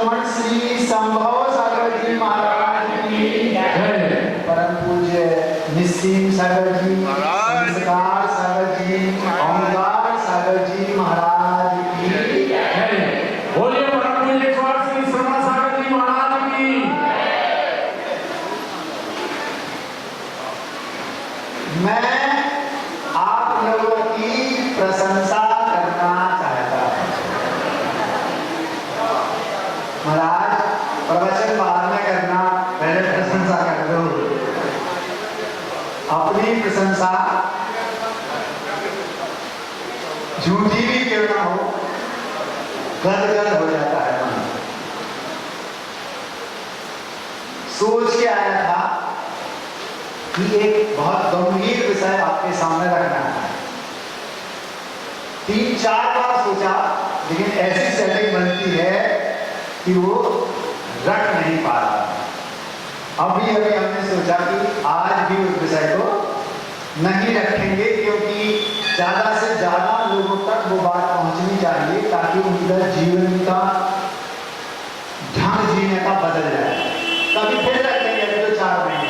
शिरोमणि श्री संभव सागर जी महाराज की जय। परम पूज्य निस्सीम सागर जी, संस्कार सागर जी, ओंकार सागर जी महाराज की जय। बोलिए परम पूज्य श्री श्रवण सागर जी महाराज की। मैं आप लोगों की प्रशंसा करना चाहता हूं। महाराज प्रवचन बाद में करना, पहले प्रशंसा कर दो। अपनी प्रशंसा झूठी भी क्यों ना हो, गदगद हो जाता है मन। सोच के आया था कि एक बहुत गंभीर विषय आपके सामने रखना है। 3-4 बार सोचा, लेकिन ऐसी सेटिंग बनती है कि वो रख नहीं पा रहा। अभी हमने सोचा कि आज भी उस विषय को नहीं रखेंगे, क्योंकि ज्यादा से ज्यादा लोगों तक वो बात पहुंचनी चाहिए ताकि उनका जीवन का ढंग जीने का बदल जाए। कभी फिर रखेंगे, अभी तो 4 महीने।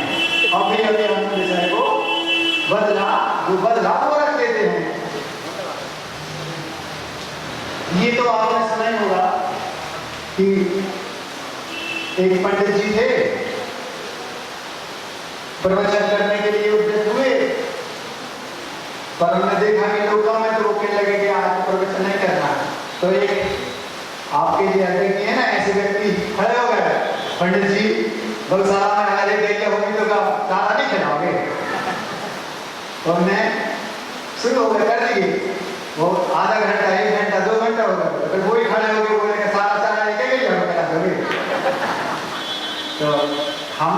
अभी हमने विषय को बदला, जो बदला वो रख देते हैं। ये तो आपने सुना ही होगा कि एक पंडित जी थे, प्रवचन करने के लिए उद्यत हुए, पर हमने देखा कि लोग कम है तो रोकने लगे कि आज तो प्रवचन नहीं करना। तो एक आपके लिए अध्यक्ष है ना, ऐसे व्यक्ति खड़े हो गए, पंडित जी गौशाला में हमारे गैया होगी तो चारा नहीं खिलाओगे? तो हमने शुरू हो गए, कर दिए। वो आधा घंटा, 1 घंटा, 2 घंटा हो गया, फिर वही खड़े हो गए, बोले सारा चारा लेके गैया हो गया दोगे। तो हम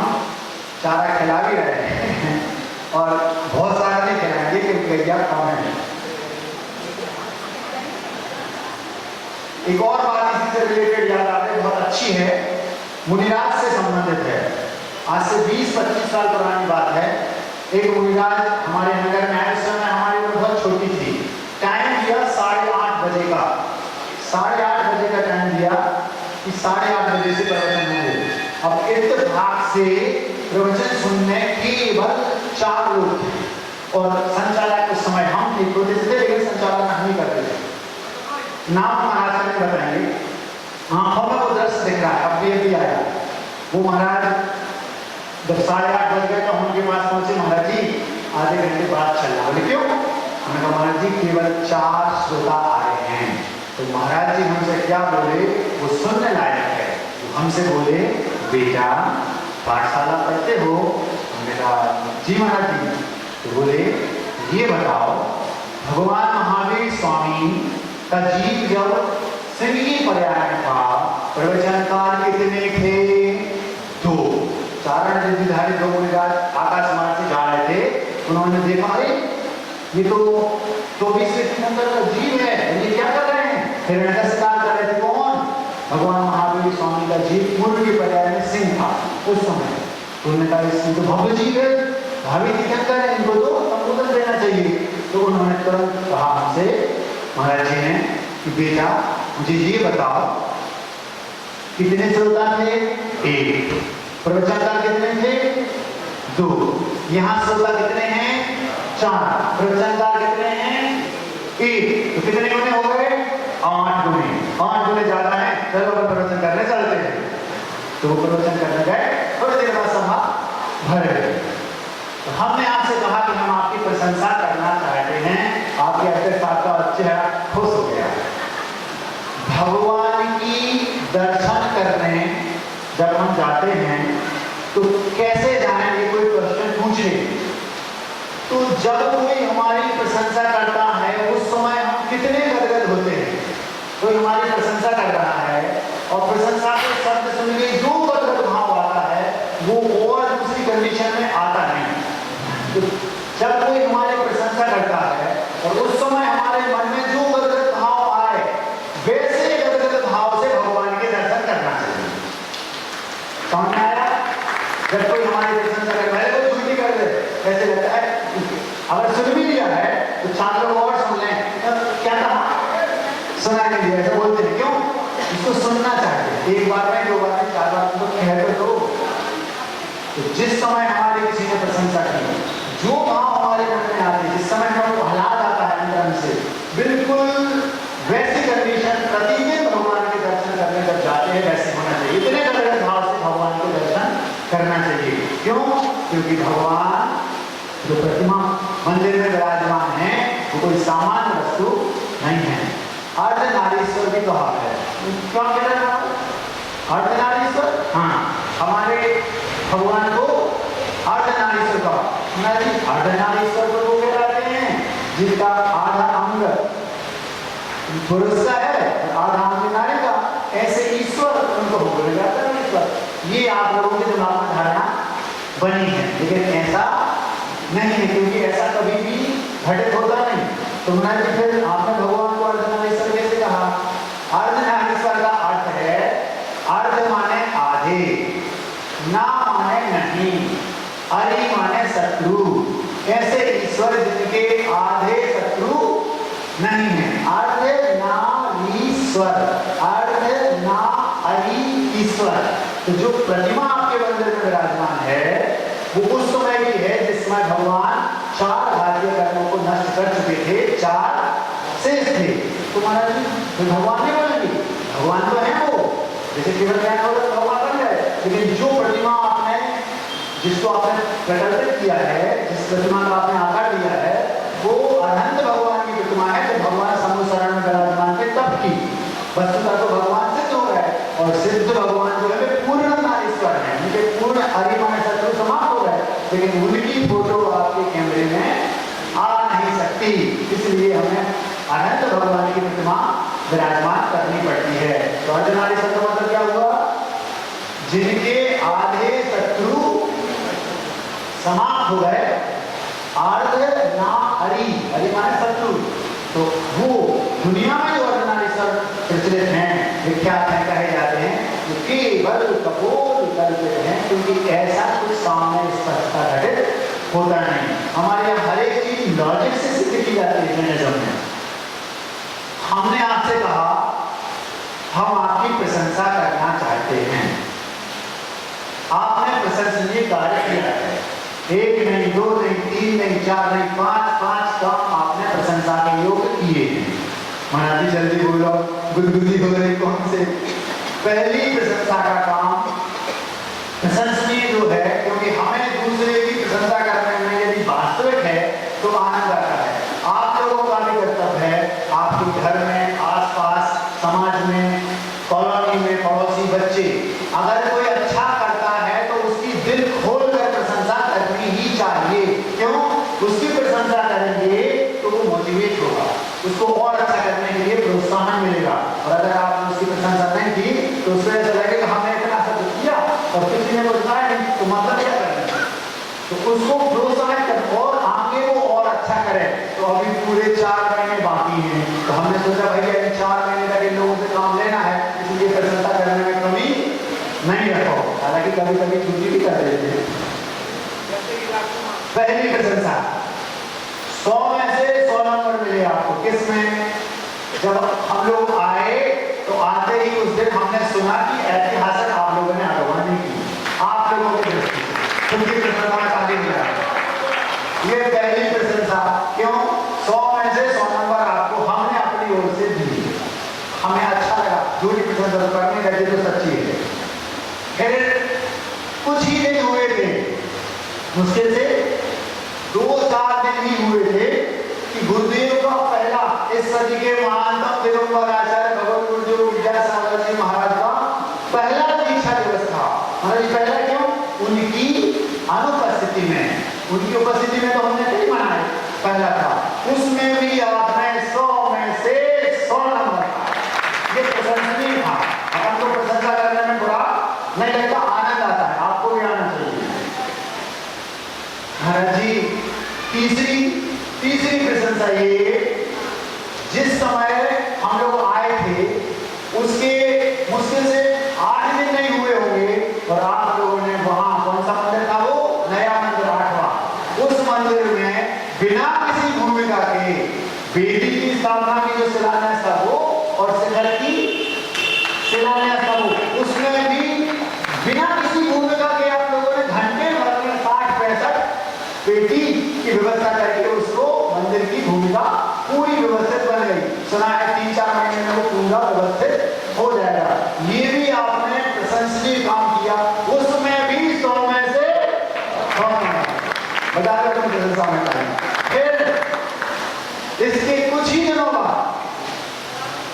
चारा खिला भी रहे हैं और बहुत सारा नहीं खिलाएंगे क्योंकि गैया कम है। एक और बात इसी से रिलेटेड याद आती है, बहुत अच्छी है, मुनिराज से संबंधित है। आज से 20-25 साल पुरानी बात है। एक मुनिराज हमारे नगर में आए, उस समय हमारी उम्र बहुत छोटी थी। टाइम दिया 8:30 बजे का, 8:30 बजे का टाइम दिया कि 8:30 बजे से प्रवचन होंगे। अब इत्तेफाक से प्रवचन सुनने केवल 4 लोग थे और संचालक उस समय हम थे, छोटे से थे, लेकिन संचालक हम ही करते थे। नाम महाराज ने बताएंगे, आंखों में वो दृश्य दिख रहा है, अब भी आया। वो महाराज जब 8:30 बज गए तो हम उनके पास पहुंचे, महाराज जी आधे घंटे बाद चलना। बोले क्यों? हमने कहा महाराज जी केवल 4 श्रोता आ रहे हैं। तो महाराज जी हमसे क्या बोले, वो सुनने लायक है। तो हमसे बोले, बेटा पाठशाला पढ़ते हो? हमने कहा जी महाराज जी। तो बोले ये बताओ, भगवान महावीर स्वामी का जीव जब सिंगी पर्याय था, प्रवचनकार कितने थे? 2। चारण रिद्धिधारी 2 मुनिराज आकाश मार्ग से जा रहे थे। उन्होंने देखा, अरे ये तो 24वें तीर्थंकर का जीव है, ये क्या कर रहे हैं? हिरण्य शिकार कर रहे थे। कौन? भगवान महावीर स्वामी का जीव पूर्व के पर्याय में सिंह था उस समय। तो उन्होंने कहा इसकी तो भव्य जीव है, भावी तीर्थंकर है, इनको तो संबोधन देना चाहिए। तो उन्होंने तुरंत कहा हमसे, महाराज जी ने, कि बेटा मुझे ये बताओ कितने श्रोता थे? 1। प्रवचनकार कितने थे? 2। यहाँ श्रोता कितने हैं? 4। प्रवचनकार कितने हैं? 1। तो कितने गुने हो गए? 8 गुने। 8 गुने ज्यादा है, चलो अपन प्रवचन करने चलते हैं। तो वो प्रवचन करने गए, थोड़ी देर बाद सभा भर गई। तो हमने आपसे कहा कि हम आपकी प्रशंसा करना चाहते हैं, आपके अध्यक्ष आपका चेहरा खुश हो गया। भगवान की दर्शन करने जब हम जाते हैं तो कैसे जाएंगे? कोई प्रश्न पूछे तो जब कोई हमारी प्रशंसा करता है उस समय हम कितने गदगद होते हैं। कोई हमारी प्रशंसा कर रहा है और प्रशंसा के शब्द सुन के जो गदगद भाव आता है वो और दूसरी कंडीशन में आता नहीं। तो जब कोई हमारी प्रशंसा करता है और उस समय हमारे मन में जो गदगद भाव आए, वैसे गदगद भाव से भगवान के दर्शन करना चाहिए। समझ में आया? जब कोई हमारी प्रशंसा कर रहा है तो झूठी कर दे, ऐसे लगता है। अगर सुन भी लिया है तो 4 लोग और सुन लें, क्या कहा? सुना नहीं दिया, ऐसे बोलते हैं। क्यों? उसको सुनना चाहिए। एक बार में, दो बार में, चार बार तो कह दो। तो जिस समय हमारे किसी ने प्रशंसा की, जो भाव हमारे मन में आते, जिस समय हमको हला जाता है अंदर से, बिल्कुल वैसी कंडीशन प्रतिदिन भगवान के दर्शन करने जब जाते हैं वैसे होना चाहिए। इतने गलत भाव से भगवान के दर्शन करना चाहिए। क्यों? क्योंकि भगवान जो प्रतिमा मंदिर में विराजमान है वो कोई सामान्य वस्तु नहीं है। अर्धनारीश्वर भी कहा है। क्या कह रहे हैं? अर्धनारीश्वर, हाँ, हमारे भगवान को अर्धनारीश्वर कहा। अर्धनारीश्वर को वो कहलाते हैं जिसका आधा अंग पुरुष का है और आधा अंग नारी का। ऐसे ईश्वर उनको बोला जाता है ईश्वर। ये आप लोगों के दिमाग में धारणा बनी है, लेकिन ऐसा नहीं है, क्योंकि ऐसा कभी भी घटित होता नहीं। तो फिर आपने भगवान को अर्धनारीश्वर कैसे कहा? अर्धनारीश्वर का अर्थ है अर्ध माने आधे, ना माने नहीं, अरि माने शत्रु। ऐसे ईश्वर जिनके आधे शत्रु नहीं है। अर्ध नारीश्वर, अर्ध ना अरि ईश्वर। तो जो प्रतिमा आपके मंदिर में विराजमान है वो उस समय की है जिस समय भगवान 4 घातीय कर्मों को नष्ट कर चुके थे, 4 शेष थे। तो महाराज जी तो भगवान नहीं बोलेंगे, भगवान तो है वो, जैसे केवल ज्ञान हो तो भगवान बन गए। लेकिन जो प्रतिमा आपने, जिसको आपने प्रकल्पित किया है, जिस प्रतिमा का आपने आकार दिया है, वो अनंत भगवान की प्रतिमा है। तो भगवान समुसरण में विराजमान थे तब की वस्तुतः तो भगवान सिद्ध हो गए, और सिद्ध भगवान जो है पूर्ण नारीश्वर है, उनके पूर्ण अरिमाण शत्रु समाप्त हो गए। लेकिन उनकी फोटो आपके कैमरे में आ नहीं सकती, इसलिए हमें अनंत भगवान की प्रतिमा विराजमान करनी पड़ती है। तो अर्धनारीश्वर का मतलब क्या हुआ? जिनके आधे शत्रु समाप्त हो गए। अर्ध ना अरि, अरि माने शत्रु। तो वो दुनिया में जो अर्धनारीश्वर प्रचलित हैं, विख्यात हैं, कहे जाते हैं, वो केवल कपोल कल्पित हैं, क्योंकि ऐसा कुछ सामने स्पष्टता घटित होता नहीं। हमारे यहाँ हर एक चीज लॉजिक से सिद्ध की जाती है। जैनिज्म में हमने आपसे कहा हम आपकी प्रशंसा करना चाहते हैं, आपने प्रशंसनीय कार्य किया है। 1 नहीं, 2 नहीं, 3 नहीं, 4 नहीं, 5 काम आपने प्रशंसा के योग किए हैं। महाराज जी जल्दी बोलो, गुदगुदी हो रही कौन से? पहली प्रशंसा का काम प्रशंसनीय जो है, क्योंकि हमें दूसरे की प्रशंसा करने में यदि वास्तविक है तो आनंद आता है। आप लोगों का भी कर्तव्य है, आपके घर में, आसपास, समाज में, कॉलोनी में, पड़ोसी बच्चे अगर कोई अच्छा करता है तो उसकी दिल खोल कर प्रशंसा करनी ही चाहिए। क्यों? उसकी प्रशंसा करेंगे तो वो मोटिवेट होगा, उसको और अच्छा करने के लिए प्रोत्साहन मिलेगा। और अगर आपने उसकी प्रशंसा नहीं की तो उसको ऐसा लगेगा हमने इतना सब किया और किसी ने बताया नहीं, तो मतलब क्या करना? तो उसको प्रोत्साहित कर और आगे वो और अच्छा करे। तो अभी पूरे 4 महीने बाकी हैं, तो हमने सोचा भाई अभी 4 महीने तक इन लोगों से काम लेना है, इसलिए प्रशंसा करने में कमी नहीं रखो। हालांकि कभी कभी छुट्टी भी कर देते हैं। पहली प्रशंसा 100 में से 100 नंबर मिले आपको। किस में? जब हम लोग आए तो आते ही उस दिन हमने सुना कि ऐतिहासिक आप लोगों ने आगमन की, आप लोगों की दृष्टि से उनकी प्रशंसा में शादी किया। ये पहली प्रशंसा। क्यों? 100 में से 100 नंबर आपको हमने अपनी ओर से दिए, हमें अच्छा लगा। झूठी प्रशंसा करने लगे तो सच्ची है। फिर कुछ ही दिन हुए थे, मुश्किल से 2-4 दिन ही हुए थे कि गुरुदेव का पहला, इस सदी के महानतम दिगंबर आचार्य भगवत गुरुदेव विद्यासागर जी महाराज का पहला दीक्षा दिवस था। महाराज पहला क्यों? उनकी अनुपस्थिति में, उनकी उपस्थिति में तो हमने कई मनाए, पहला था। उसमें भी आपने 100 में से 100 नंबर था। ये प्रशंसनीय था। हमको प्रशंसा करने में बुरा नहीं लगता, आनंद आता है, आपको भी आना चाहिए। महाराज जी तीसरी प्रशंसा ये, जिस समय हम लोग आए थे उसके मुश्किल से 8 दिन नहीं हुए होंगे और आप लोगों ने वहां, कौन सा मंदिर था वो? नया मंदिर 8वां। उस मंदिर में बिना किसी भूमिका के वेदी की स्थापना की जो शिलान्यास था वो, और शिखर की समूह, उसमें भी बिना किसी भूमिका के आप लोगों ने घंटे भर में 60-65 पेटी की व्यवस्था करके उसको मंदिर की भूमिका पूरी व्यवस्थित बन गई। सुना है 3-4 महीने में वो पूरा व्यवस्थित हो जाएगा। ये भी आपने प्रशंसनीय काम किया, उसमें भी 100 में से 100 बता दो तुम प्रशंसा में करें। फिर इसके कुछ ही दिनों बाद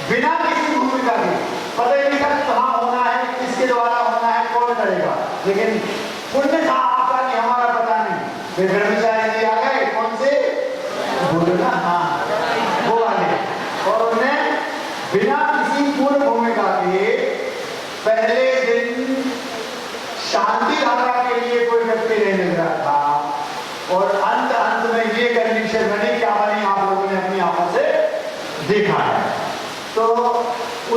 बिना किसी भूमिका के, पता ही नहीं था कहाँ होना है, किसके द्वारा होना है, कौन करेगा, लेकिन पुण्य था आपका कि हमारा पता नहीं। फिर ब्रह्मचारी जी आ गए, कौन से बोलो ना, हाँ वो वाले, और उन्हें बिना किसी पूर्ण भूमिका के पहले दिन शांति धारा के लिए कोई व्यक्ति नहीं मिल रहा था, और अंत में ये कंडीशन बनी, क्या बनी आप लोगों ने अपनी आंखों से देखा है। तो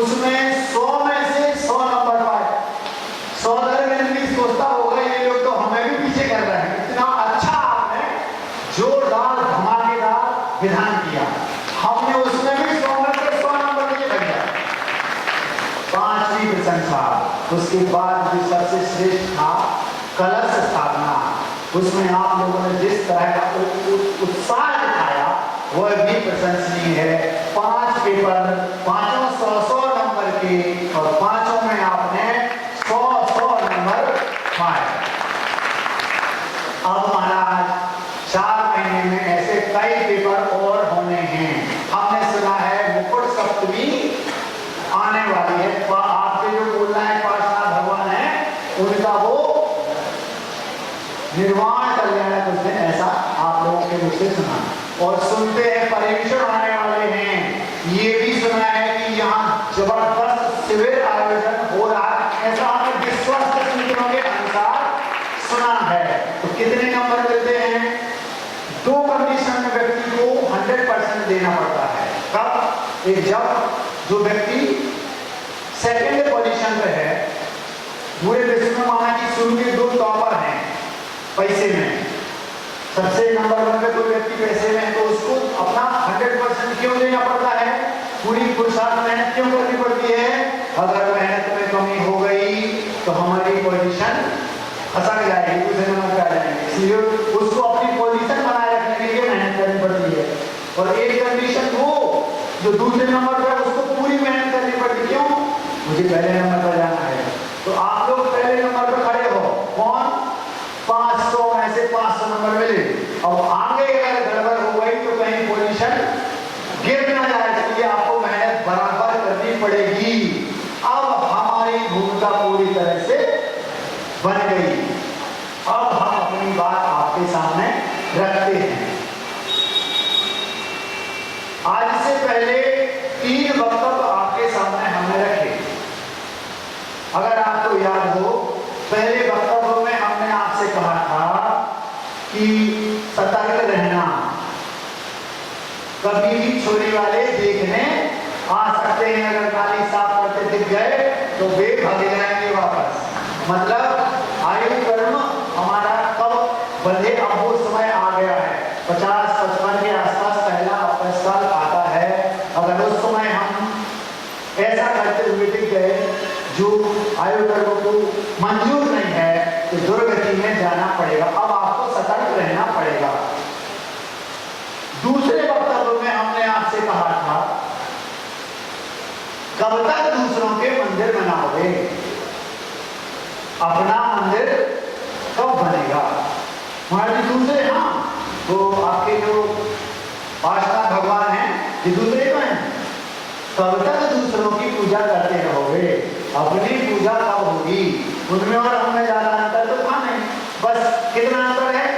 उसमें 100 में से 100 नंबर पाए। 100 दर भी सोचता होगा ये लोग तो हमें भी पीछे कर रहे हैं, इतना अच्छा आपने जोरदार धमाकेदार विधान किया। हमने उसमें भी 100 में से 100 नंबर नीचे लग गया। 5वीं प्रशंसा, उसके बाद जो सबसे श्रेष्ठ था कलश स्थापना, उसमें आप लोगों ने जिस तरह का उत्साह दिखाया वह भी प्रशंसनीय है। 5 पेपर, 5 100 नंबर के, और 5 में आपने 100 नंबर पाए। अब महाराज 4 महीने में ऐसे कई पेपर और होने हैं। हमने सुना है मुकुट सप्तमी आने वाली है। आपसे जो बोलना है पार्षद भगवान है, उनका वो निर्वाण कल्याण कुछ दिन, ऐसा आप लोगों के मुझसे सुना। और सुनते हैं परीक्षण आने वाले हैं, ये भी सुना है कि यहाँ जबरदस्त शिविर आयोजन हो रहा है, ऐसा हमें विश्वास सूत्रों के अनुसार सुना है। तो कितने नंबर मिलते हैं? 2 कंडीशन में व्यक्ति को 100% देना पड़ता है। कब? एक जब जो व्यक्ति सेकेंड पोजीशन पे है, पूरे विश्व में माना कि शुरू के 2 टॉपर हैं पैसे में, सबसे नंबर 1 पे कोई व्यक्ति पैसे में है, तो उसको अपना 100% क्यों देना पड़ता है? पूरी पुरुषार्थ मेहनत क्यों करनी पड़ती है? अगर मेहनत में कमी हो गई तो हमारी पोजीशन खसक जाएगी, दूसरे नंबर पे आ जाएंगे, इसलिए उसको अपनी पोजीशन बनाए रखने के लिए मेहनत करनी पड़ती है। और एक कंडीशन वो जो दूसरे नंबर पे, उसको पूरी मेहनत करनी पड़ती, क्यों? मुझे पहले नंबर पर जाना है। तो आप लोग पहले नंबर पर खड़े हो, कौन? 500 में से 500 नंबर मिले। अब आगे अगर गड़बड़ हो गई तो कहीं पोजीशन गिर ना जाए, इसलिए आपको मेहनत बराबर करनी पड़ेगी। अब हमारी भूमिका पूरी तरह से बन गई। अब हम अपनी बात आपके सामने रखते हैं। आज से पहले 3 वक्तव्य आपके सामने हमने रखे। अगर आपको याद हो, पहले वक्तव्य में हमने आपसे कहा था कि सतर्क रहना, कभी भी चोरी वाले देखने आ सकते हैं, अगर नाली साफ करते दिख गए तो वे भाग जाएंगे वापस। मतलब आयु कर्म हमारा कब बंधे, अब वो समय आ गया है। 50-55 के आसपास पहला अपस्काल आता है। अगर उस समय हम ऐसा करते हुए दिख गए जो आयु कर्म को मंजूर नहीं है, तो दुर्गति में जाना पड़ेगा। अब आपको सतर्क रहना पड़ेगा। दूसरे वक्तव्य में हमने आपसे कहा था, कब तक दूसरों के मंदिर बनाओगे? अपना मंदिर कब बनेगा? हमारे दूसरे, हाँ, तो आपके जो पार्षद भगवान हैं, ये दूसरे तो हैं। कब तक दूसरों की पूजा करते रहोगे? अपनी पूजा कब होगी? उनमें और हमें ज्यादा अंतर तो था नहीं। बस कितना अंतर है?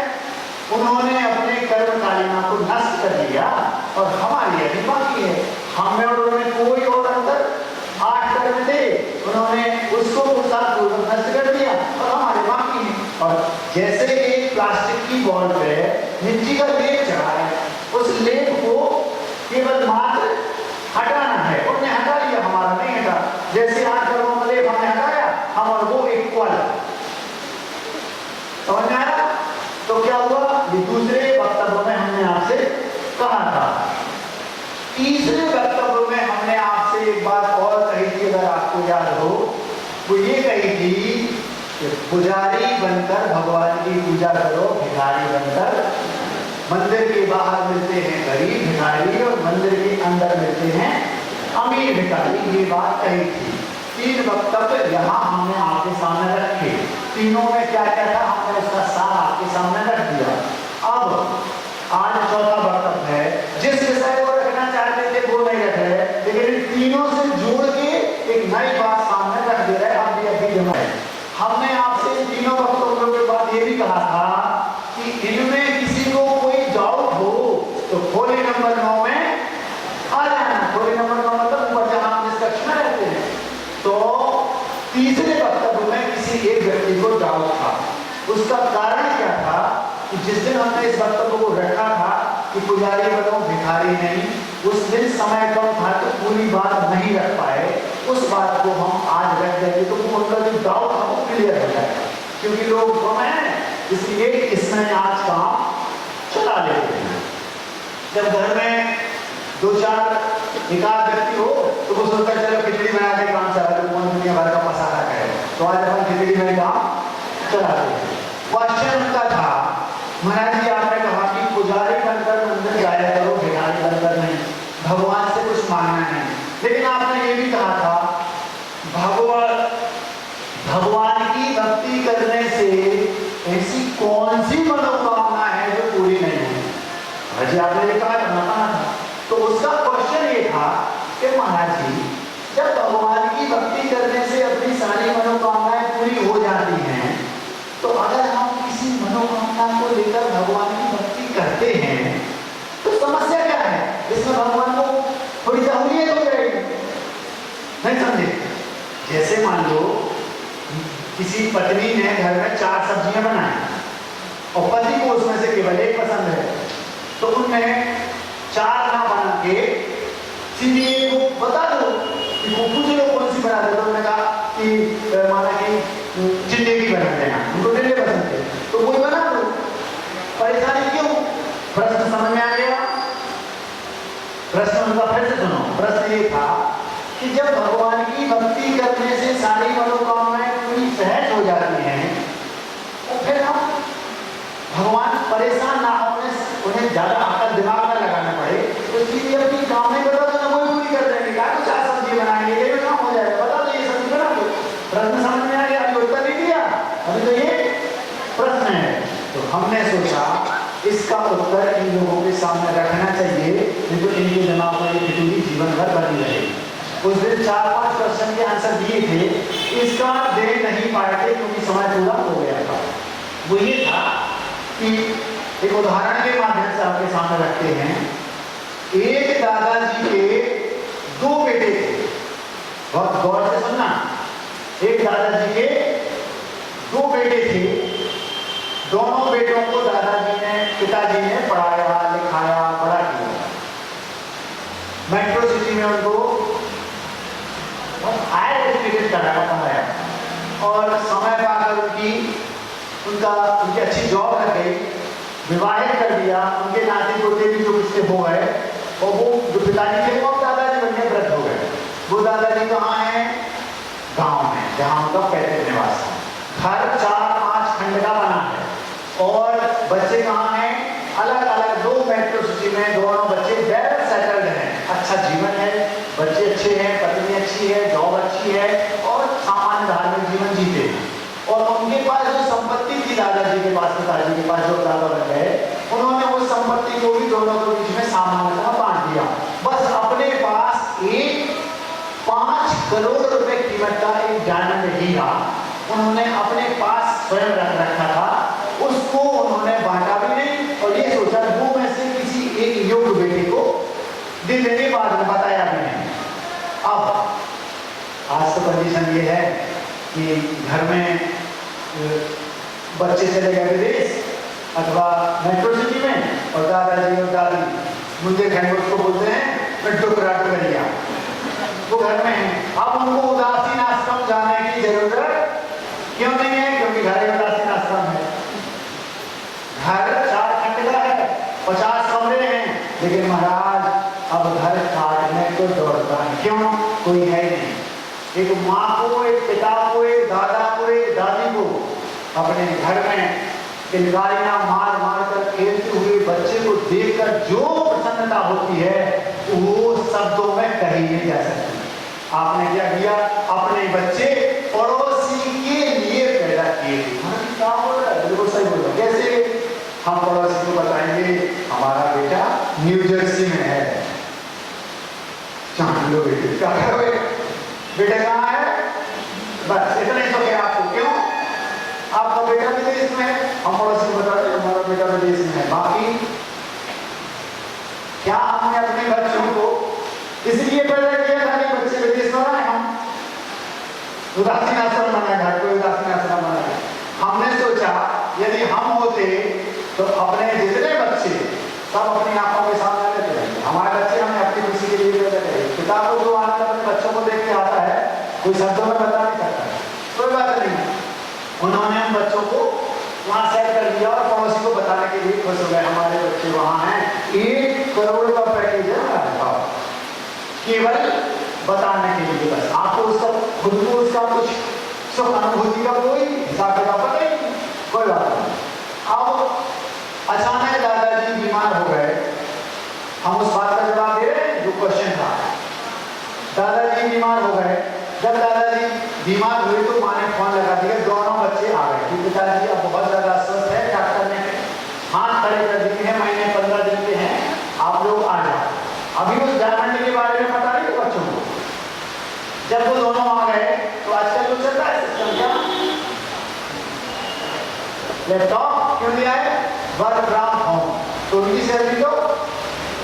उन्होंने अपने कर्म कालिमा को नष्ट कर दिया और हमारी अभी बाकी है। हमें और उन्होंने कोई और अंतर, 8 कर्म थे, उन्होंने उसको पूर्वक नष्ट कर दिया और हमारे बाकी है। और जैसे एक प्लास्टिक की बॉल पे मिट्टी का लेप चढ़ा है, उस लेप को केवल मात्र हटाना है, उन्हें हटा लिया, हमारा नहीं हटा। जैसे 8 कर्मों का लेप हमने हटाया, हम और वो इक्वल। समझ में आया? तो क्या हुआ? ये दूसरे वक्तव्य में हमने आपसे कहा था। तीसरे वक्तव्य में हमने आपसे एक बात और कही थी, अगर आपको याद हो, वो ये कही थी कि पुजारी बनकर भगवान की पूजा करो, भिखारी बनकर। मंदिर के बाहर मिलते हैं गरीब भिखारी और मंदिर के अंदर मिलते हैं अमीर भिखारी। ये बात कही थी। 3 वक्तव्य यहाँ हमने आपके सामने रखे। तीनों में क्या क्या था हमने उसका सार आपके सामने रख दिया। अब आज चौथा वक्तव्य है, जिस विषय को रखना चाहते थे वो नहीं रख रहे, लेकिन इन तीनों से जोड़ के एक नई बात सामने रख दे रहे हैं। अभी जमा है। हमने आपसे इन तीनों वक्तव्यों के बाद ये भी कहा था कि इनमें किसी को कोई डाउट हो तो खोली नंबर 9 में आ जाना। खोली नंबर 9 मतलब ऊपर जहां हम इस कक्ष में रहते हैं। तो तीसरे वक्तव्य में किसी एक व्यक्ति को डाउट था। उसका कारण क्या था कि जिस दिन हमने इस वक्तव्य को रखा था कि पुजारी बनो भिखारी नहीं, उस दिन समय कम था तो पूरी बात नहीं रख पाए। उस बात को हम आज रख देंगे तो उनका जो डाउट था वो क्लियर हो जाएगा, क्योंकि लोग कम हैं इसलिए इसमें आज काम चला लेते हैं। जब घर में 2-4 एकाध व्यक्ति हो तो वो सोचता है चलो खिचड़ी बना के काम चला लो, कौन दुनिया भर का मसाला करे, तो आज अपन खिचड़ी में काम चला देते। क्वेश्चन उनका था, महाराज जी आपने कहा कि पुजारी बनकर मंदिर जाया करो, भिखारी बनकर नहीं, भगवान से कुछ मांगना नहीं। लेकिन आपने ये भी कहा था भगवान की भक्ति करने से ऐसी कौन सी मनोकामना है जो पूरी नहीं है। महाराज आपने ये कहा था। तो उसका क्वेश्चन ये था कि महाराज जी जब भगवान की भक्ति करने से अपनी सारी मनोकामनाएं पूरी हो जाती हैं, तो अगर हम किसी मनोकामना को लेकर भगवान की भक्ति करते हैं तो समस्या क्या है? इसमें भगवान को थोड़ी सहूलियत हो जाएगी, नहीं समझे? जैसे मान लो किसी पत्नी ने घर में 4 सब्जियां बनाई और पति को उसमें से केवल एक पसंद है, तो उनमें 4 ना बना के सीधे को बता दो कि वो पूछ लो कौन सी बना दो। उन्होंने कहा कि माना कि जिलेबी बना देना, उनको जिलेबी पसंद है तो कोई बना दो। परेशानी क्यों? प्रश्न समझ में आ गया? प्रश्न उनका फिर से सुनो। प्रश्न ये था कि जब भगवान की भक्ति करने से सारी मनोकामनाएं पूरी सहज हो जाती हैं तो फिर हम भगवान परेशान ना होने, उन्हें ज्यादा अकल दिमाग में लगाना पड़े, तो इसलिए अपनी काम नहीं बता तो वही पूरी कर देंगे। क्या तो 4 सब्जी बनाएंगे, ये काम हो जाएगा, बता दो ये सब्जी बना दो। प्रश्न समझ में आ गया? अभी उत्तर नहीं दिया, अभी तो ये प्रश्न है। तो हमने सोचा इसका उत्तर इन लोगों के सामने रखना चाहिए, नहीं तो इनके दिमाग में ये फितूरी जीवन भर बनी रहेगी। उस दिन 4-5 क्वेश्चन के आंसर दिए थे, इसका दे नहीं पाए थे क्योंकि समय पूरा हो गया था। वो ये था कि एक उदाहरण के माध्यम से आपके सामने रखते हैं। एक दादाजी के 2 बेटे थे, बहुत गौर से सुनना। एक दादाजी के 2 बेटे थे, दोनों बेटों को पिताजी ने पढ़ाया लिखाया बड़ा किया। मेट्रो सिटी में उनको हायर एजुकेशन कराया पढ़ाया और समय पाकर उनकी अच्छी जॉब लग गई, विवाहित कर दिया। उनके नाते पोते भी जो किसके हो गए और वो जो पिताजी थे वो दादाजी बनने व्रत हो गए। वो दादाजी कहाँ हैं? गांव में, जहाँ उनका पैतृक निवास है। घर 4-5 खंड का बना है और बच्चे कहाँ हैं? अलग अलग 2 मेट्रो सिटी में दोनों बच्चे वेल सेटल्ड हैं, अच्छा जीवन है, बच्चे अच्छे हैं, पत्नी अच्छी है, जॉब अच्छी है और सामान्य धार्मिक जीवन जीते हैं। और उनके पास जो संपत्ति थी दादाजी के पास, पिताजी के पास जो दादा बन गए, उन्होंने उस संपत्ति को भी दोनों के बीच में सामान्यतः बांट दिया। बस अपने पास एक 5 करोड़ रुपए कीमत का एक डायमंड हीरा उन्होंने अपने पास स्वयं रख रखा था, उसको उन्होंने बांटा भी नहीं और ये सोचा वो में से किसी एक योग्य बेटे को दे देने, बाद में बताया भी नहीं। अब आज तो कंडीशन ये है कि घर में बच्चे चले गए विदेश अथवा मेट्रो सिटी में और दादाजी और दादी मुझे खाएंगे, उसको बोलते हैं डुकराट करिया, वो घर में है। अब उनको उदासीन आश्रम जाने की जरूरत क्यों नहीं है? क्योंकि घर एक उदासीन आश्रम है। घर 4 खंड का है, 50 कमरे हैं, लेकिन महाराज अब घर काटने को दौड़ता है। क्यों? कोई है नहीं। एक माँ को, एक पिता को, अपने घर में किलकारियां मार मार कर खेलते हुए बच्चे को देखकर जो प्रसन्नता होती है वो शब्दों में कही नहीं जा सकती। आपने क्या किया? अपने बच्चे पड़ोसी के लिए पैदा किए। क्या बोल रहा है? बिल्कुल सही बोल रहा है। कैसे हम पड़ोसी को बताएंगे हमारा बेटा न्यू जर्सी में है, चांद लो बेटे, क्या करोगे? बेटा कहाँ है? बस इतना ही तो क्या आपको? क्यों? आपका बेटा विदेश में है, हम पड़ोसी को बता रहे हमारा बेटा विदेश में है। बाकी क्या हमने अपने बच्चों को इसलिए पैदा किया था कि बच्चे विदेश में रहे? हम उदासीन आश्रम बनाए, घर को उदासीन आश्रम बनाए। हमने सोचा यदि हम होते तो अपने जितने बच्चे सब अपनी आंखों के सामने लेते रहेंगे। हमारे बच्चे हमें अपनी खुशी के लिए पैदा करेंगे। पिता को जो आनंद अपने बच्चों को देख के आता है कोई शब्दों में बता नहीं सकता। कोई बात नहीं, उन्होंने हम बच्चों को वहां सेट कर दिया और पड़ोसी को बताने के लिए खुश हो गए हमारे बच्चे वहां हैं। 1 करोड़ का पैकेज है केवल बताने के लिए। बस आपको उसका खुद को उसका कुछ सुख अनुभूति का कोई हिसाब किताब पता ही नहीं, कोई बात नहीं। अब अचानक दादाजी बीमार हो गए। हम उस बात का जवाब दे रहे हैं जो क्वेश्चन था। दादाजी बीमार हो गए। जब दादाजी बीमार हुए तो माँ ने फोन लगा दिया, दोनों बच्चे आ गए कि पिताजी अब बहुत ज्यादा अस्वस्थ है, डॉक्टर ने हाथ खड़े कर दिए हैं, महीने 15 दिन के हैं, आप लोग आ जाओ। अभी उस डायमंड के बारे में पता नहीं बच्चों को। जब वो दोनों आ गए तो आजकल जो चल रहा है सिस्टम क्या? लैपटॉप क्यों दिया है? Work from home. तो उनकी सैलरी तो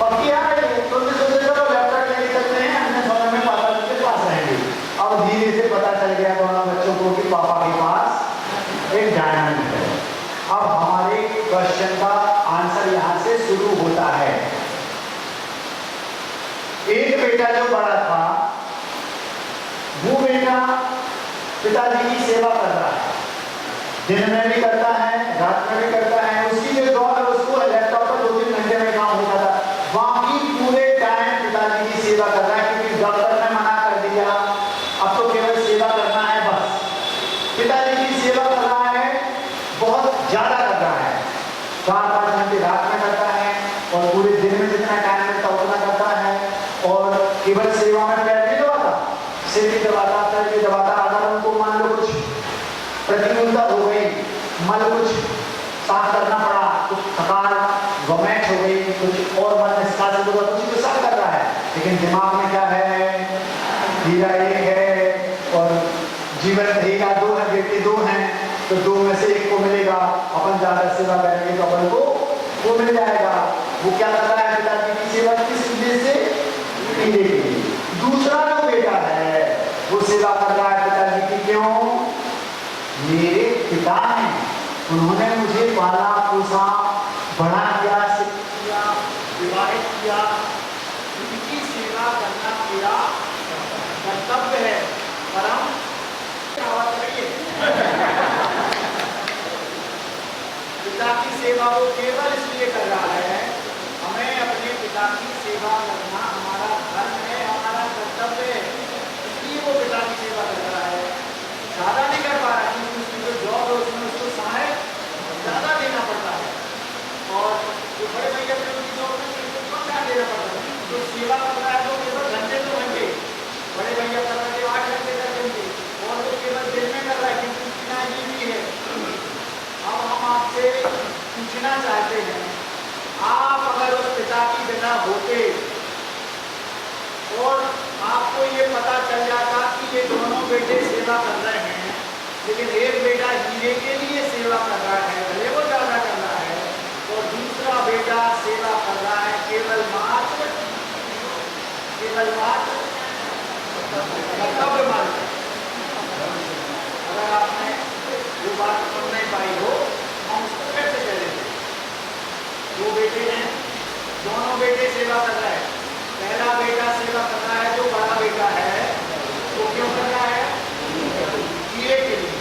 पक्की आ रही है, तो उनसे सोचे चलो लैपटॉप ले सकते हैं, अन्य समय में पापा जी के पास रहेंगे। अब धीरे से पता चल गया दोनों बच्चों को कि पापा के पास एक डायमंड है। अब हमारे क्वेश्चन का आंसर यहां से शुरू होता है। एक बेटा जो बड़ा था वो बेटा पिताजी की सेवा कर रहा है, दिन में भी करता है, रात में भी करता है। उसकी जो जॉब है उसको लैपटॉप पर 2-3 घंटे में काम होता था, बाकी पूरे टाइम पिताजी की सेवा कर रहा है क्योंकि डॉक्टर ने मना कर दिया अब तो केवल सेवा करना है। बस पिताजी की सेवा कर रहा है, बहुत ज्यादा कर रहा है। 4-5 घंटे रात में करता है और पूरे दिन में जितना टाइम मिलता उतना करता है। और केवल सेवा में पैर नहीं दबाता, सिर भी दबाता, पैर भी दबाता। अगर उनको मान लो कुछ प्रतिकूलता हो गई, मल कुछ साफ करना पड़ा, कुछ थकान वोमेट हो गई, कुछ और मन निष्कासित होगा, कुछ तो साफ कर रहा है, लेकिन दिमाग में क्या है? हीरा एक है और जीवन हीरा 2 है, बेटे 2 हैं, तो 2 में से 1 को मिलेगा। अपन ज्यादा सेवा करेंगे तो अपन को वो मिल जाएगा। वो क्या कर रहा है? पिताजी की सेवा किस उद्देश्य से? पीने के लिए। दूसरा जो बेटा है वो सेवा कर रहा है पिताजी की। क्यों? मेरे पिता ने, उन्होंने मुझे पाला पोसा, बड़ा किया, शिक्षित किया, विवाहित किया, उनकी सेवा करना मेरा कर्तव्य है। परम पिता की सेवा वो केवल इसलिए कर रहा है, हमें अपने पिता की सेवा करना हमारा धर्म है, हमारा कर्तव्य है, इसलिए वो पिता की सेवा कर रहा है। ज्यादा नहीं कर पा रहा क्योंकि उसकी जो जॉब है उसमें उसको समय ज्यादा देना पड़ता है और जो बड़े भैया की जॉब में उसको कम ध्यान देना पड़ता है। जो सेवा कर रहा है वो केवल घंटे 2 घंटे, बड़े भैया कर रहे 8 घंटे कर देंगे और वो केवल दिन में कर रहा है क्योंकि इतना ही है। अब हम आपसे पूछना चाहते हैं, आप अगर उस पिता की बिना होते और आपको ये पता चल जाता कि ये दोनों बेटे सेवा कर रहे हैं, लेकिन एक बेटा हीरे के लिए सेवा कर रहा है, भले वो ज्यादा कर रहा है, और दूसरा बेटा सेवा कर रहा है केवल मात्र कर्तव्य मात्र। अगर आपने वो बात सुन नहीं पाई हो, हम उसको कैसे करेंगे? 2 बेटे हैं, दोनों बेटे सेवा कर रहे हैं। पहला बेटा सेवा कर रहा है, जो बड़ा बेटा है वो क्यों कर रहा है? हीरे के लिए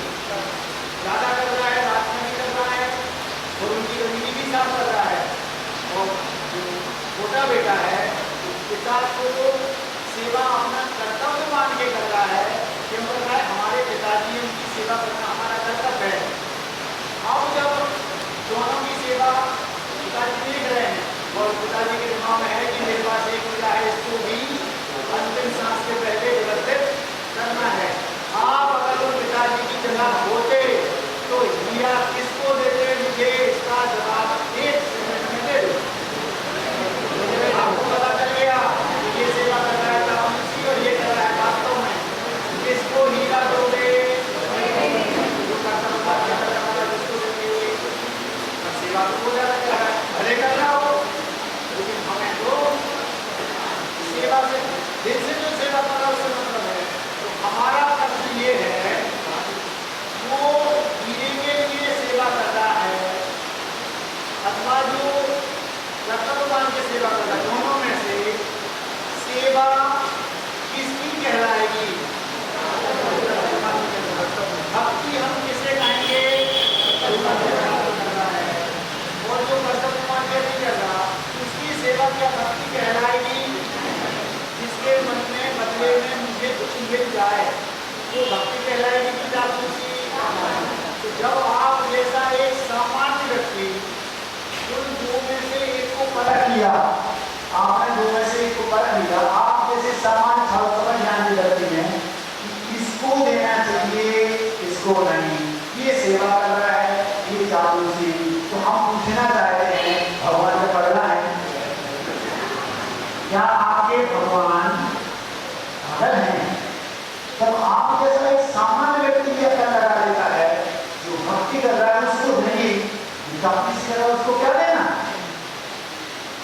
ज्यादा कर रहा है, रात में भी कर रहा है और उनकी जमीनी भी साफ कर रहा है। और जो छोटा बेटा है पिता को सेवा अपना कर्तव्य मान के कर रहा है। क्यों कर रहा है? हमारे पिताजी उनकी सेवा करना हमारा कर्तव्य है। इसको नहीं, ये सेवा कर रहा है, ये चापलूसी। तो हम पूछना चाहते हैं, भगवान से पढ़ना है, क्या आपके भगवान पागल हैं? तब आप जैसा एक सामान्य व्यक्ति भी अपना लगा लेता है, जो भक्ति कर रहा है उसको नहीं, चापलूसी कर रहा है उसको क्या देना?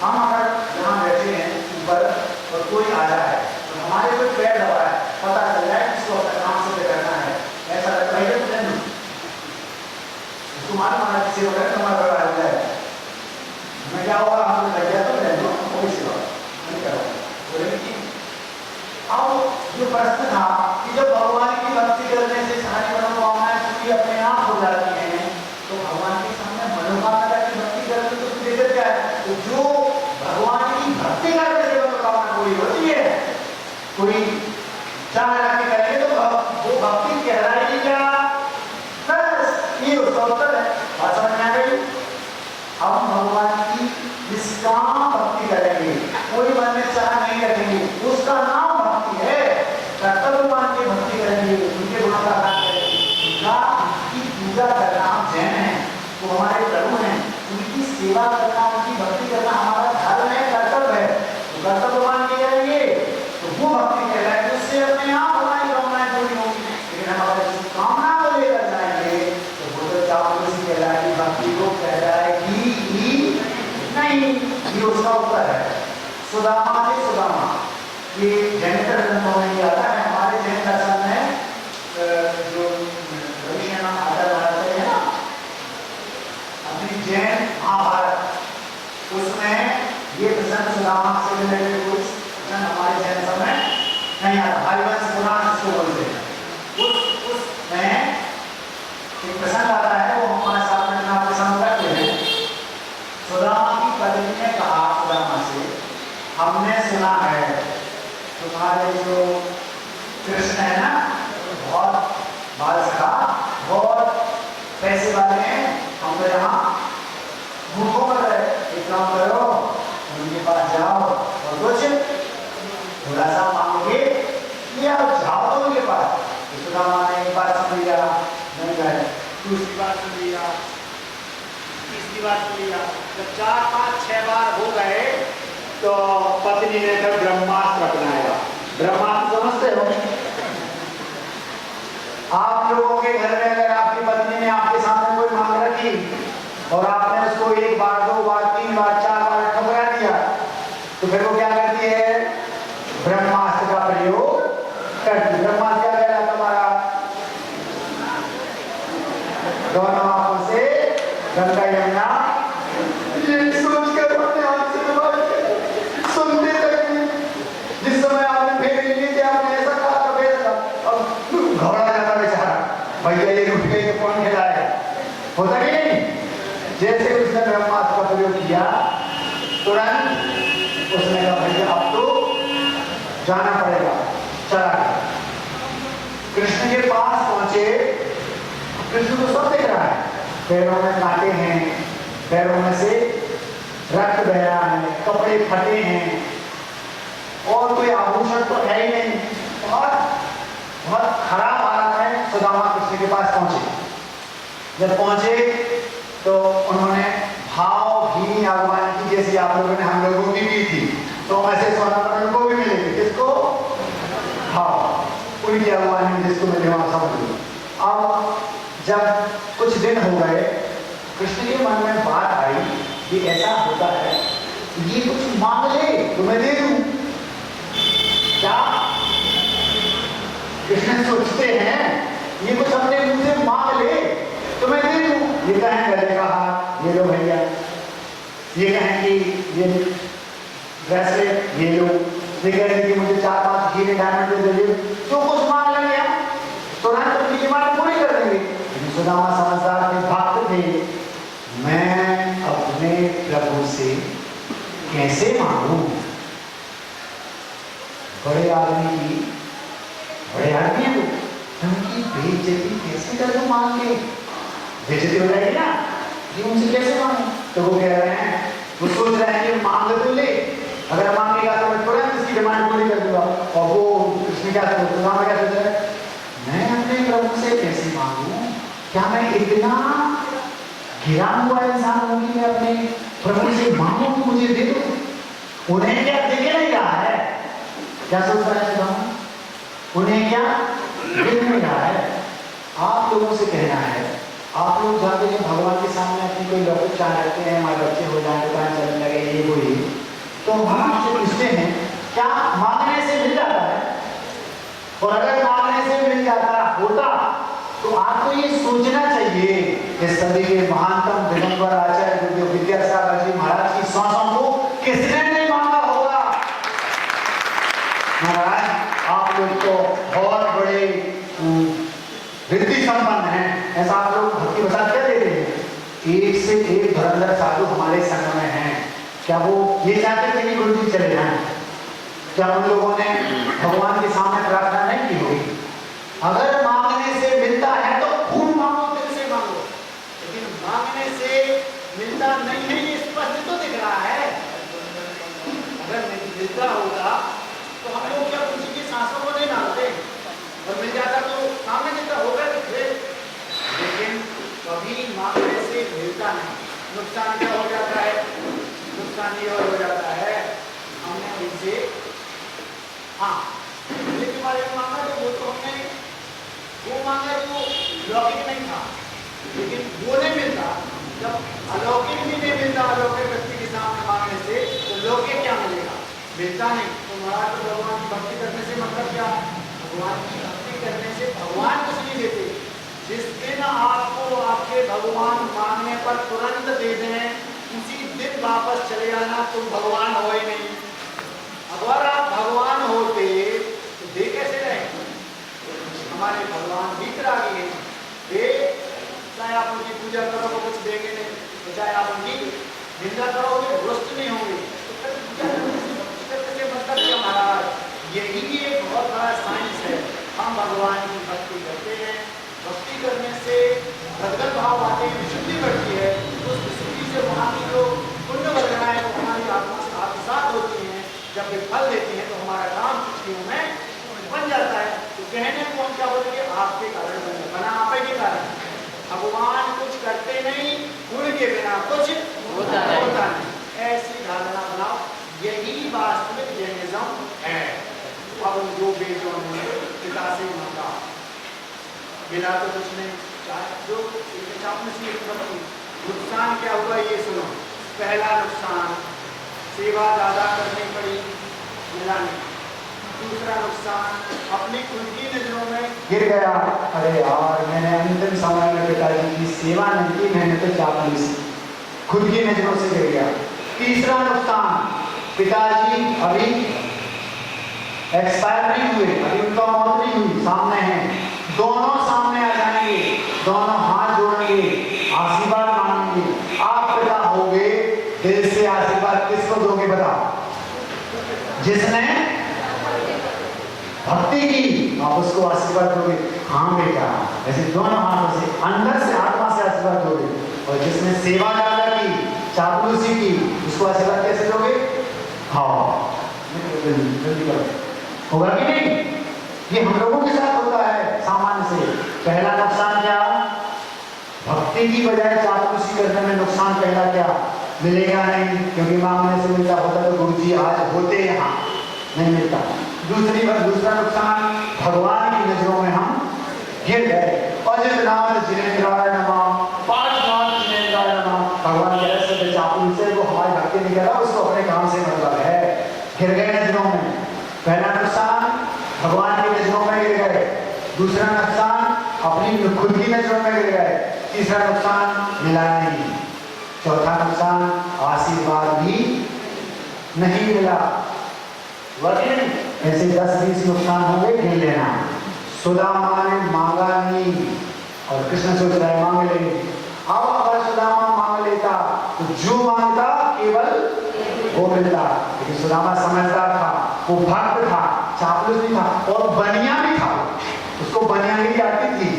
हम अगर यहाँ बैठे हैं ऊपर और कोई आ रहा है तो हमारे कोई पैर दबा है, पता चल रहा है किसको अपना काम से करना है, ऐसा लगता है तो नहीं, उसको मालूम आना किसी वगैरह तुम्हारा बड़ा आ जाए, मैं क्या होगा हम लग गया तो नहीं, कोई सेवा नहीं करो। अब जो प्रश्न था कि जब भगवान की भक्ति करने से सारी मनोकामनाएं पूरी अपने आप हो जाती हैं, तो भगवान के सामने मनोकामना की भक्ति करने तो फिर क्या है? तो जो भगवान की भक्ति करने से मनोकामना पूरी होती है, कोई चाह रख के करेंगे तो वो भक्ति कहलाएगी क्या? बस ये उसका उत्तर है। बात समझ में आ गई? हम भगवान की निष्काम भक्ति करेंगे, कोई मन में चाह नहीं रखेंगे, उसका नाम भक्ति है। कर्तव्य मान के भक्ति करेंगे, उनके गुणों का गान करेंगे, उनकी पूजा करना। हम जैन हैं, वो हमारे प्रभु हैं, उनकी सेवा करना, उनकी भक्ति करना हमारा धर्म है, कर्तव्य है। तो कर्तव्य मान के करेंगे तो वो भक्ति कहलाएगी, उससे अपने आप हमारी कामनाएं पूरी होंगी। लेकिन हम अगर इस कामना को लेकर जाएंगे तो वो तो चापलूसी कहलाएगी, भक्ति को कहलाएगी नहीं। ये उसका उत्तर है। सुदामा ने सुदामा, ये जैन ग्रंथों में आता है, हमारे जैन दर्शन में जो भविष्य आचार्य बनाते हैं ना, अपनी जैन महाभारत, उसमें ये प्रसंग सुदामा से रिलेटेड कुछ प्रसंग हमारे जैन समय नहीं आता। हरिवंश पुराण जिसको बोलते हैं, उसमें एक प्रसंग आता है, वो हमारे सामने आपके सामने रखते हैं। सुदामा की पत्नी ने कहा सुदामा से, हमने सुना है तुम्हारे जो कृष्ण है ना, बहुत बाल सखा, बहुत पैसे वाले हैं, हम तो यहाँ भूखों में रहे, एक काम करो उनके पास जाओ और कुछ थोड़ा सा मांगोगे या जाओ तो उनके पास। तो सुदामा ने एक बार सुन लिया, नहीं गए, दूसरी बार सुन लिया, तीसरी बार सुन लिया, जब 4, 5, 6 बार हो गए तो पत्नी ने फिर ब्रह्मास्त्र अपनाया। ब्रह्मास्त्र समझते हो? आप लोगों के घर में अगर आपकी पत्नी ने आपके सामने कोई मांग रखी और आपने उसको 1 बार, 2 बार, 3 बार, 4 बार ठुकरा दिया, तो फिर वो क्या करती है? ब्रह्मास्त्र का प्रयोग करती। ब्रह्मास्त्र क्या कहलाता तुम्हारा? दोनों आंखों से गंगा यमुना, ये सोचकर अपने आप से सुनते तक नहीं। जिस समय आपने फेर ली थी, आपने ऐसा कहा तो वैसा, अब घबरा जाता बेचारा, भैया ये रुक गई तो कौन खिलाएगा? होता कि नहीं? जैसे उसने ब्रह्मास्त्र का प्रयोग किया, तुरंत उसने कहा भैया अब तो जाना पड़ेगा, चला गया। कृष्ण के पास पहुंचे, कृष्ण को सब दिख रहा है, पैरों में कांटे हैं, पैरों में से रक्त बह रहा है, कपड़े फटे हैं और कोई आभूषण तो है ही नहीं, बहुत खराब हालत है। सुदामा कृष्ण के पास पहुंचे। जब पहुंचे तो उन्होंने भावहीन आगमन की, जैसी आप लोगों ने हम लोगों की भी थी, तो ऐसे स्वर्ण को भी मिलेगी। किसको? भाव, उनकी आगमन जिसको मिले वहां समझ लो। अब जब कुछ दिन हो गए, कृष्ण के मन में बात आई कि ऐसा होता है, ये कुछ मांग ले तो मैं दे दूं। क्या कृष्ण सोचते हैं ये कुछ अपने मुंह से मांग ले तो मैं दे दूं? ये कहें गले का हाथ, ये लो भैया, ये कहें कि ये ब्रेसलेट ये लो, ये कहें कि मुझे 4-5 हीरे डायमंड दे दे, जो कुछ मांग लेंगे हम तुरंत उनकी डिमांड पूरी कर देंगे। सुदामा समझदार थे, भक्त थे, मैं अपने प्रभु से कैसे मांगू? बड़े आदमी की, बड़े आदमी है वो, उनकी बेइज्जती कैसे कर दूं मांग के? बेइज्जती हो जाएगी ना, ये उनसे कैसे मांगू? तो वो कह रहे हैं, वो सोच रहे हैं कि मांग तो ले, अगर मांगेगा तो मैं तुरंत इसकी डिमांड पूरी कर दूंगा। और वो कृष्ण क्या सोच रहे हैं? मैं अपने प्रभु से कैसे मांगूं? क्या मैं इतना गिरा हुआ इंसान हूं कि मैं अपने प्रभु से मांगू कि मुझे दे दो? उन्हें क्या दिख नहीं रहा है? क्या सोच रहा है प्रभु? उन्हें क्या दिख नहीं रहा है? आप लोगों से कहना है, आप लोग जाते हैं भगवान के सामने अपनी कोई लौकिक चाह रखते हैं, हमारे बच्चे हो जाए, दुकान चलने लगे, ये वो ये, तो हम आपसे पूछते हैं क्या मांगने से मिल जाता है? और अगर मांगने से मिल जाता होता तो आपको ये सोचना चाहिए कि सदी के महानतम दिगंबर आचार्य गुरु विद्यासागर जी महाराज की सांसों को किसने नहीं मांगा होगा? महाराज आप लोग तो बहुत बड़े वृद्धि संपन्न हैं, ऐसा आप लोग भक्ति प्रसाद क्या देते हैं? एक से एक धुरंधर साधु हमारे संग में हैं। क्या वो ये चाहते थे कि गुरु जी चले जाएं? क्या उन लोगों ने भगवान के सामने प्रार्थना नहीं की होगी? अगर मांगने से मिलता है तो खूब मांगो, दिल से मांगो, लेकिन मांगने से मिलता नहीं है ये स्पष्ट तो दिख रहा है। अगर मिलता होगा तो हम लोग क्या कुछ की सांसों को नहीं मांगते, और मिल जाता तो सामने मिलता होगा, लेकिन कभी मांगने से मिलता नहीं। नुकसान क्या हो जाता है? नुकसान ये हो जाता है, हमने इनसे हाँ के बारे में मांगा तो वो तो हमने वो मांगा तो लौकिक नहीं था, लेकिन वो नहीं मिलता। जब अलौकिक भी नहीं मिलता अलौकिक व्यक्ति के सामने मांगने से, तो लौकिक क्या मिलेगा? मिलता नहीं। तो महाराज तो भगवान की भक्ति करने से मतलब क्या? भगवान की भक्ति करने से भगवान कुछ नहीं देते। जिस दिन आपको आपके भगवान मांगने पर तुरंत दे दें, उसी दिन वापस चले जाना, तुम भगवान हो ही नहीं। अगर आप भगवान होते तो दे कैसे रहे? हमारे भगवान भीतर आ गए हैं, चाहे आप उनकी पूजा करो तो कुछ देंगे नहीं, तो चाहे आप उनकी निंदा करोगे रुष्ट नहीं होंगे। तो पूजा करने से मतलब क्या महाराज? यही एक बहुत बड़ा साइंस है। हम भगवान की भक्ति करते हैं, भक्ति करने से भगवत भाव आते हैं, विशुद्धि बढ़ती है। उस विशुद्धि से वहाँ की जो पुण्य वर्गनाएं वो हमारी आत्मा से आत्मसात होती हैं। जब वे फल देती हैं तो हमारा काम खुशियों में बन जाता है। तो कहने को हम क्या बोलेंगे? आपके कारण बना, आप ही के कारण। भगवान कुछ करते नहीं, उनके बिना कुछ होता नहीं। ऐसी धारणा बनाओ, यही वास्तविक जैनिज्म है। अब जो बेजों ने पिता से मांगा, मिला तो कुछ नहीं, जो नुकसान क्या हुआ ये सुनो। पहला नुकसान, सेवा ज्यादा करनी पड़ी, मिला नहीं। दूसरा नुकसान, अपनी खुद की नजरों में गिर गया, अरे यार मैंने अंतिम समय में पिताजी की सेवा नहीं की, मैंने तो चापलूसी, खुद की नजरों से गिर गया। तीसरा नुकसान, पिताजी अभी एक्सपायर नहीं हुए, अभी उनका मौत नहीं हुई, सामने हैं, दोनों सामने आ जाएंगे, दोनों हाथ जोड़ेंगे, आशीर्वाद मांगेंगे। आप पिता होगे, दिल से आशीर्वाद किसको दोगे बताओ? जिसने भक्ति की, आप उसको आशीर्वाद दोगे, हाँ बेटा, ऐसे दोनों हाथों से अंदर से आत्मा से आशीर्वाद दोगे। और जिसने सेवा ज्यादा की, चापलूसी की, उसको आशीर्वाद कैसे दोगे? हाँ जल्दी करो, होगा कि नहीं? ये हम लोगों के साथ होता है सामान्य से। पहला नुकसान क्या? भक्ति की बजाय चापलूसी करने में नुकसान पहला क्या? मिलेगा नहीं, क्योंकि मांगने से मिलता होता तो गुरु जी आज होते यहाँ, नहीं मिलता। दूसरा नुकसान, भगवान की नजरों में हम गिर गए। अजितनाथ जिनेन्द्राय नमः, पाठनाथ जिनेन्द्राय नमः। भगवान के ऐसे चापलूसी से वो हमारी भक्ति नहीं कर रहा, उसको अपने काम से मतलब है, गिर गए नजरों में। पहला नुकसान, भगवान की नजरों में गिर गए। दूसरा नुकसान, अपनी खुद की नजरों में गिर गए। तीसरा नुकसान, मिला नहीं। चौथा नुकसान, आशीर्वाद भी नहीं मिला। ऐसे 10-20 नुकसान होंगे, गिन लेना। सुदामा ने मांगा नहीं और कृष्ण सोच रहा है मांग लेंगे। अब अगर सुदामा मांग लेता तो जो मांगता केवल वो मिलता, लेकिन सुदामा समझदार था, वो भक्त था, चापलूस नहीं था, और बनिया भी था। उसको बनियागिरी आती थी।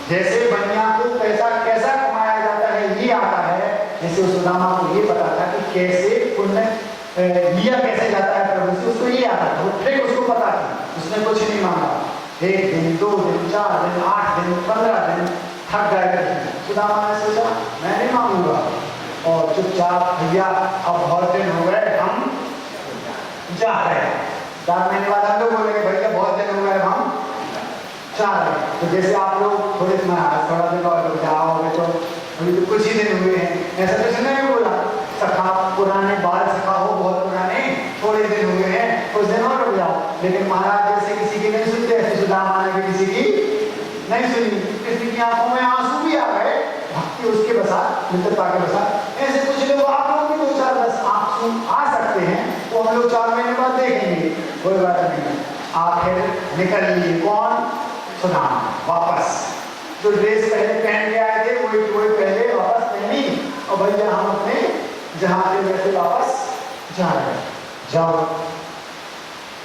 जैसे बनिया को पैसा कैसा कमाया जाता है ये आता है, जैसे सुदामा को ये पता था कि कैसे पुण्य लिया कैसे जाता है प्रभु से, उसको ये आता था, वो ट्रिक उसको पता थी। उसने कुछ नहीं मांगा, 1 दिन, 2 दिन, 4 दिन, 8 दिन, 15 दिन थक गए। सुदामा ने सोचा मैं नहीं मांगूंगा और चुपचाप भैया अब बहुत दिन हो गए हम जा रहे हैं। 4 महीने बाद हम लोग बोलेंगे भैया बहुत दिन हो गए हम जा रहे हैं। तो जैसे आप लोग थोड़ा दिन और जाओगे तो अभी तो कुछ ही दिन हुए हैं, ऐसा तो किसी ने भी बोला सखा पुराने बाल सखा हो बहुत पुराने थोड़े दिन हुए हैं कुछ दिन और रुक जाओ। लेकिन महाराज जैसे किसी की नहीं सुनते ऐसे सुदामा ने भी किसी की नहीं सुनी। किसी की आंखों में आंसू भी आ गए भक्ति उसके बसात मित्रता के बसात। ऐसे कुछ लोग आप लोग भी 2-4 10 आंसू आ सकते हैं वो हम लोग 4 महीने बाद देखेंगे, कोई बात नहीं। आखिर निकल लिए कौन? सुदामा वापस जो ड्रेस पहले पहन के आए थे वही पहले वापस पहनी और भैया हम अपने जहां पे वैसे वापस जा रहे। जब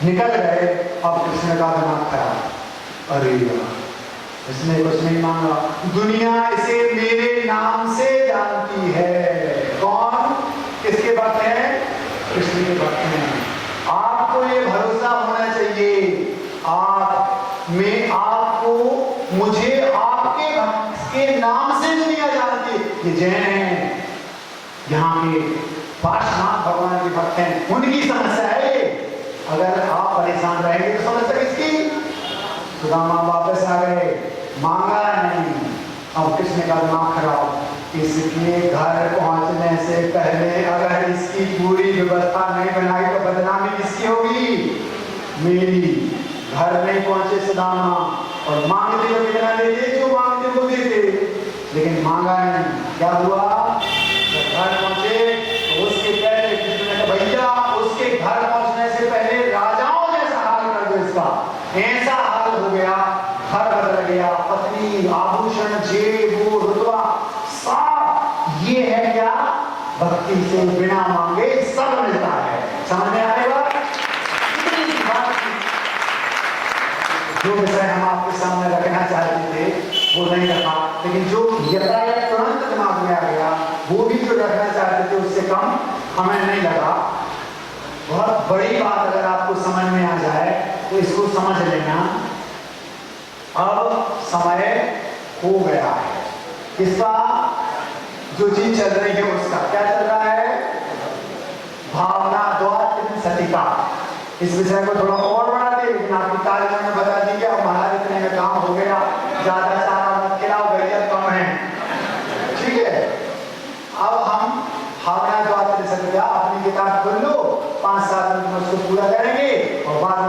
निकल गए अब कृष्ण का दिमाग खराब, अरे यार इसने कुछ नहीं मांगा, दुनिया इसे मेरे नाम से जानती है। कौन? किसके भक्त हैं? कृष्ण के भक्त हैं। आपको ये भरोसा होना चाहिए आपको मुझे आपके भक्त के नाम से दुनिया जानती है। ये जैन है यहाँ के पार्श्वनाथ भगवान के भक्त हैं, उनकी समस्या है ये। अगर आप परेशान रहेंगे तो समस्या किसकी? सुदामा वापस आ गए, मांगा नहीं। अब कृष्ण का दिमाग खराब, इसके घर पहुंचने से पहले अगर इसकी पूरी व्यवस्था नहीं बनाई तो बदनामी किसकी होगी? मेरी। घर नहीं पहुंचे सुदामा और मांगते तो कितना देते, जो मांगते वो देते, लेकिन मांगा नहीं। क्या हुआ? जब घर पहुंचे तो उसके पहले कृष्ण ने कहा भैया उसके घर पहुंचने से पहले राजाओं जैसा हाल कर दो इसका। ऐसा हाल हो गया, घर बदल गया, पत्नी, आभूषण, जेब, रुतबा सब। ये है क्या? भक्ति से बिना मांगे सब मिलता है। समझ में आने वाला? जो विषय हम आपके सामने रखना चाहते थे वो नहीं रखा, लेकिन जो यथायथ तुरंत दिमाग में आ गया वो भी जो रखना चाहते थे उससे कम हमें नहीं लगा। बहुत बड़ी बात अगर आपको समझ में आ जाए तो इसको समझ लेना। अब समय हो गया है, किसका? जो चीज चल रही है उसका। क्या चल रहा है? भावना द्वार सतिका। इस विषय को थोड़ा और बढ़ा दे, लेकिन आपकी तारीफ में बता दी कि अब महाराज इतने में काम हो गया, ज्यादा चारा मत खिलाओ, गैया कम है, ठीक है। अब हम भावना द्वार सतिका अपनी किताब खोल लो, 5-7 मिनट में उसको पूरा करेंगे और बाद